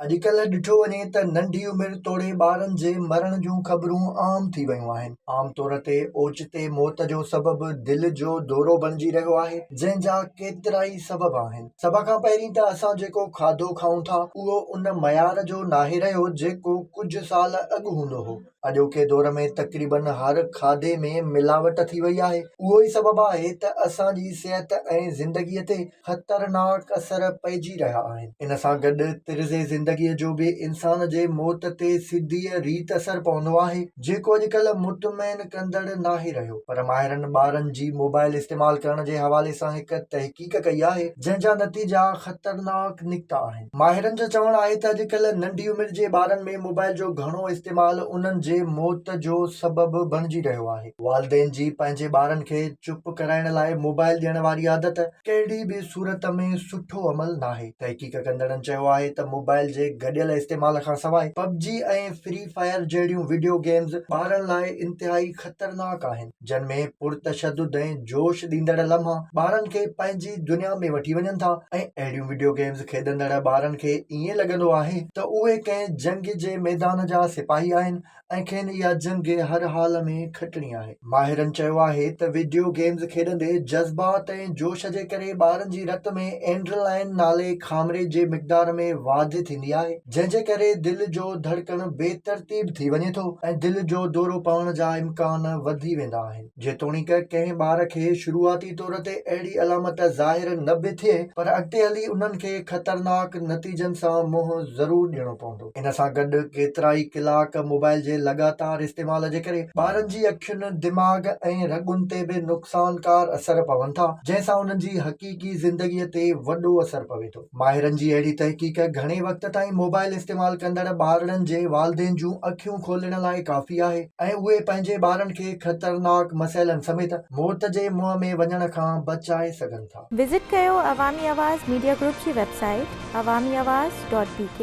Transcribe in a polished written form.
अॼुकल्ह ॾिठो वञे त नंढी उमिरि तोड़े ॿारनि जे मरण जूं ख़बरूं आम थी वयूं आहिनि। आम तौर ते ओचिते मौत जो सबबु दिलि जो दौरो बणिजी रहियो आहे, जंहिंजा केतिरा ई सबब आहिनि। सभ खां पहिरीं त असां जेको खाधो खाऊं था उहो उन मयार जो नाहे रहियो जेको कुझु साल अॻु हूंदो हो। अॼोके दौर में तक़रीबन हर खाधे में मिलावट थी वई आहे। उहो ई सबबु आहे त असांजी सिहत ऐं ज़िंदगीअ ते ख़तरनाक असर पइजी रहिया आहिनि। इन सां गॾु तिर्ज़े ज़िंदगीअ जो बि इंसान जे मौत ते सिधीअ रीत असर पवंदो आहे, जेको अॼुकल्ह मुतमइन कंदड़ नाहे रहियो। पर माहिरनि ॿारनि जी मोबाइल इस्तेमाल करण जे हवाले सां हिकु तहक़ीक़ कई आहे, जंहिंजा नतीजा ख़तरनाक निकिता आहिनि। माहिरनि जो चवणु आहे त अॼुकल्ह नंढी उमिरि जे ॿारनि में मोबाइल जो घणो इस्तेमाल उन्हनि जे मौत जो सबबु बणिजी रहियो आहे। वालिदैन जी पंहिंजे ॿारनि खे चुप कराइण लाइ मोबाइल ॾियण वारी आदत कहिड़ी बि सूरत में सुठो अमल नाहे। तहक़ीक़ कंदड़नि चयो आहे त मोबाइल जे गॾियल इस्तेमाल खां सवाइ पबजी ऐं फ्री फायर जहिड़ियूं वीडियो गेम्स ॿारनि लाइ इंतिहाई ख़तरनाक आहिनि, जिन में पुरतशद्दुद ऐं जोश ॾींदड़ लम्हा ॿारनि खे पंहिंजी दुनिया में वठी वञनि था। ऐं अहिड़ियूं वीडियो गेम्स खेॾंदड़ ॿारनि खे ईअं लॻंदो आहे त उहे कंहिं जंग जे मैदान जा सिपाही आहिनि ऐं खेनि इहा जंग हर हाल में खटणी आहे। माहिरनि चयो आहे त वीडियो गेम्स खेॾंदे जज़्बात ऐं जोश जे करे ॿारनि जी रत में एड्रेनलाइन नाले खामरे जे मिक़दार में वाधि थींदी आहे, जंहिंजे करे दिलि जो धड़कण बेतरतीब थी वञे थो ऐं दिलि जो दौरो पवण जा इम्कान वधी वेंदा आहिनि। जेतोणीक कंहिं ॿार खे शुरूआती तौर ते अहिड़ी अलामत ज़ाहिर न बि थिए, पर अॻिते हली उन्हनि खे ख़तरनाक नतीजनि सां मुंहुं ज़रूरु ॾियणो पवंदो। इन सां गॾु केतिरा ई कलाक मोबाइल जे लगातार इस्तेमाल जे करे ॿारनि जी अखियुनि, दिमाग़ ऐं रॻुनि ते बि नुक़सानकार असर पवनि था, जंहिंसां उन्हनि जी हक़ीक़ी ज़िंदगीअ ते वॾो असर पवे थो। माहिरनि जी अहिड़ी तहक़ीक़ घणे वक़्त ताईं मोबाइल इस्तेमाल कंदड़ ॿारनि जे वालिदैन जूं अखियूं खोलण लाइ काफ़ी आहे ऐं उहे पंहिंजे ॿारनि खे ख़तरनाक मसइलनि समेत मौत जे मुंहं में वञण खां बचाए सघनि था। विज़िट कयो अवामी आवाज़ मीडिया ग्रुप जी वेबसाइट awamiawaz.pk